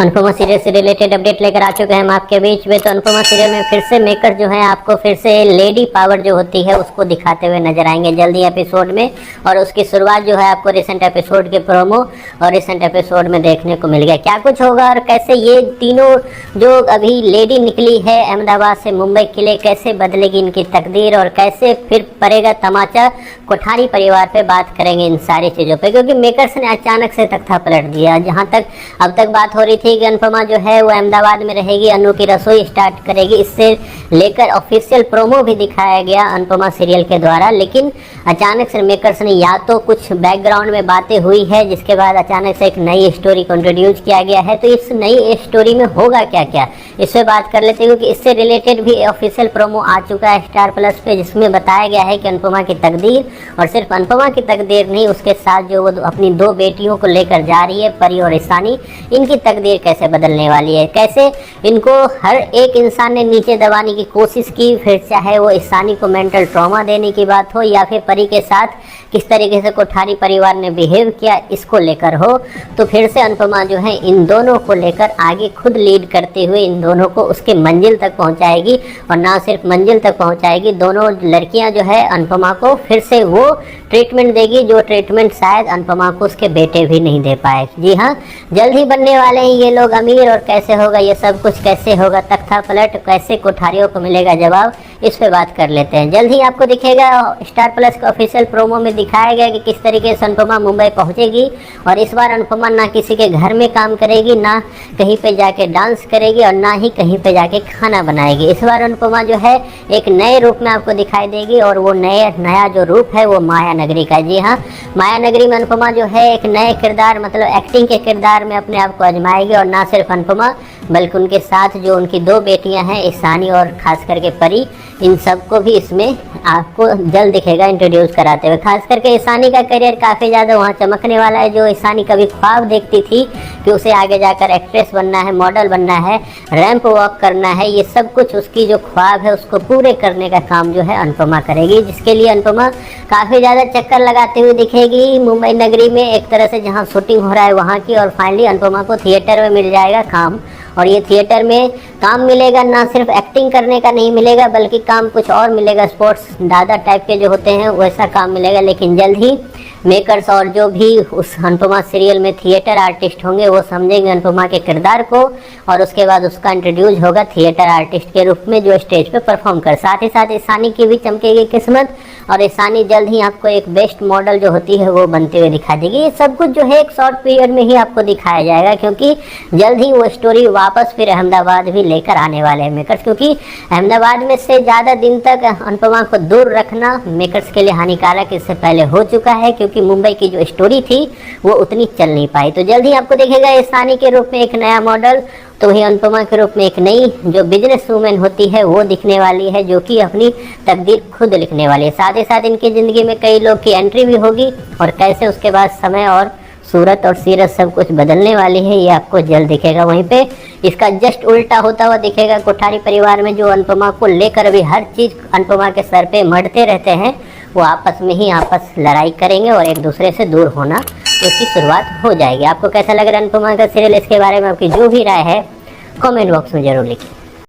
Anupama serial से related update लेकर आ चुके हैं हम आपके बीच में। तो अनुपमा सीरियल में फिर से मेकर जो है आपको फिर से लेडी पावर जो होती है उसको दिखाते हुए नजर आएंगे जल्दी एपिसोड में। और उसकी शुरुआत जो है आपको रिसेंट एपिसोड के प्रोमो और रिसेंट एपिसोड में देखने को मिल गया। क्या कुछ होगा और कैसे ये तीनों जो अभी लेडी निकली है अहमदाबाद से मुंबई के लिए, कैसे बदलेगी इनकी तकदीर और कैसे फिर पड़ेगा तमाचा कोठारी परिवार पे, बात करेंगे इन सारी चीज़ों पे। क्योंकि मेकर्स ने अचानक से तख्ता पलट दिया। जहाँ तक अब तक बात हो रही थी कि अनुपमा जो है वो अहमदाबाद में रहेगी, अनु की रसोई स्टार्ट करेगी, इससे लेकर ऑफिशियल प्रोमो भी दिखाया गया अनुपमा सीरियल के द्वारा। लेकिन अचानक से मेकर्स ने या तो कुछ बैकग्राउंड में बातें हुई है जिसके बाद अचानक से एक नई स्टोरी को इंट्रोड्यूस किया गया है। तो इस नई स्टोरी में होगा क्या क्या, इस पर बात कर लेते हैं। क्योंकि इससे रिलेटेड भी ऑफिशियल प्रोमो आ चुका है स्टार प्लस पे, जिसमें बताया गया है कि अनुपमा की तकदीर, और सिर्फ अनुपमा की तकदीर नहीं, उसके साथ जो वो अपनी दो बेटियों को लेकर जा रही है, परी और ईशानी, इनकी तकदीर कैसे बदलने वाली है, कैसे इनको हर एक इंसान ने नीचे दबाने की कोशिश की, फिर चाहे वो ईशानी को मेंटल ट्रॉमा देने की बात हो या फिर परी के साथ किस तरीके से कोठारी परिवार ने बिहेव किया इसको लेकर हो। तो फिर से अनुपमा जो है इन दोनों को लेकर आगे खुद लीड करते हुए इन दोनों को उसके मंजिल तक पहुंचाएगी। और ना सिर्फ मंजिल तक पहुंचाएगी, दोनों लड़कियां जो है अनुपमा को फिर से वो ट्रीटमेंट देगी जो ट्रीटमेंट शायद अनुपमा को उसके बेटे भी नहीं दे पाए। जी हाँ, जल्द ही बनने वाले हैं ये लोग अमीर, और कैसे होगा ये सब कुछ, कैसे होगा तख्ता पलट, कैसे कोठारियों को मिलेगा जवाब, इस पे बात कर लेते हैं। जल्द ही आपको दिखेगा स्टार प्लस के ऑफिशियल प्रोमो में दिखाया गया कि किस तरीके से अनुपमा मुंबई पहुंचेगी। और इस बार अनुपमा ना किसी के घर में काम करेगी, ना कहीं पे जाके डांस करेगी, और ना ही कहीं पे जाके खाना बनाएगी। इस बार अनुपमा जो है एक नए रूप में आपको दिखाई देगी, और वो नया जो रूप है वो माया नगरी का। जी हाँ, माया नगरी में अनुपमा जो है एक नए किरदार, मतलब एक्टिंग के किरदार में अपने आप को आजमाएगी। और ना सिर्फ अनुपमा बल्कि उनके साथ जो उनकी दो बेटियां हैं ईशानी और खास करके परी, इन सबको भी इसमें आपको जल्द दिखेगा इंट्रोड्यूस कराते हुए। खास करके ईशानी का करियर काफ़ी ज़्यादा वहाँ चमकने वाला है। जो ईशानी कभी ख्वाब देखती थी कि उसे आगे जाकर एक्ट्रेस बनना है, मॉडल बनना है, रैंप वॉक करना है, ये सब कुछ उसकी जो ख्वाब है उसको पूरे करने का काम जो है अनुपमा करेगी। जिसके लिए अनुपमा काफ़ी ज़्यादा चक्कर लगाते हुए दिखेगी मुंबई नगरी में, एक तरह से जहाँ शूटिंग हो रहा है वहाँ की। और फाइनली अनुपमा को थिएटर में मिल जाएगा काम। और ये थिएटर में काम मिलेगा, ना सिर्फ एक्टिंग करने का नहीं मिलेगा बल्कि काम कुछ और मिलेगा, स्पोर्ट्स दादा टाइप के जो होते हैं वैसा काम मिलेगा। लेकिन जल्द ही मेकर्स और जो भी उस अनुपमा सीरियल में थिएटर आर्टिस्ट होंगे वो समझेंगे अनुपमा के किरदार को, और उसके बाद उसका इंट्रोड्यूस होगा थिएटर आर्टिस्ट के रूप में जो स्टेज पे परफॉर्म कर। साथ ही साथ ईशानी की भी चमकेगी किस्मत, और ईशानी जल्द ही आपको एक बेस्ट मॉडल जो होती है वो बनते हुए दिखा देगी। ये सब कुछ जो है एक शॉर्ट पीरियड में ही आपको दिखाया जाएगा, क्योंकि जल्द ही वो स्टोरी वापस फिर अहमदाबाद भी लेकर आने वाले हैं मेकर्स। क्योंकि अहमदाबाद में से ज़्यादा दिन तक अनुपमा को दूर रखना मेकर्स के लिए हानिकारक इससे पहले हो चुका है, क्योंकि मुंबई की जो स्टोरी थी वो उतनी चल नहीं पाई। तो जल्द ही आपको देखेगा ईशानी के रूप में एक नया मॉडल, तो वही अनुपमा के रूप में एक नई जो बिजनेस वूमेन होती है वो दिखने वाली है, जो कि अपनी तकदीर खुद लिखने वाली है। साथ ही साथ इनकी ज़िंदगी में कई लोग की एंट्री भी होगी, और कैसे उसके बाद समय और सूरत और सीरत सब कुछ बदलने वाली है ये आपको जल्द दिखेगा। वहीं पे इसका जस्ट उल्टा होता हुआ दिखेगा कोठारी परिवार में, जो अनुपमा को लेकर अभी हर चीज़ अनुपमा के सर पे मढ़ते रहते हैं, वो आपस में ही लड़ाई करेंगे और एक दूसरे से दूर होना इसकी शुरुआत हो जाएगी। आपको कैसा लग रहा है अनुपमा का सीरियल, इसके बारे में आपकी जो भी राय है कमेंट बॉक्स में जरूर लिखिए।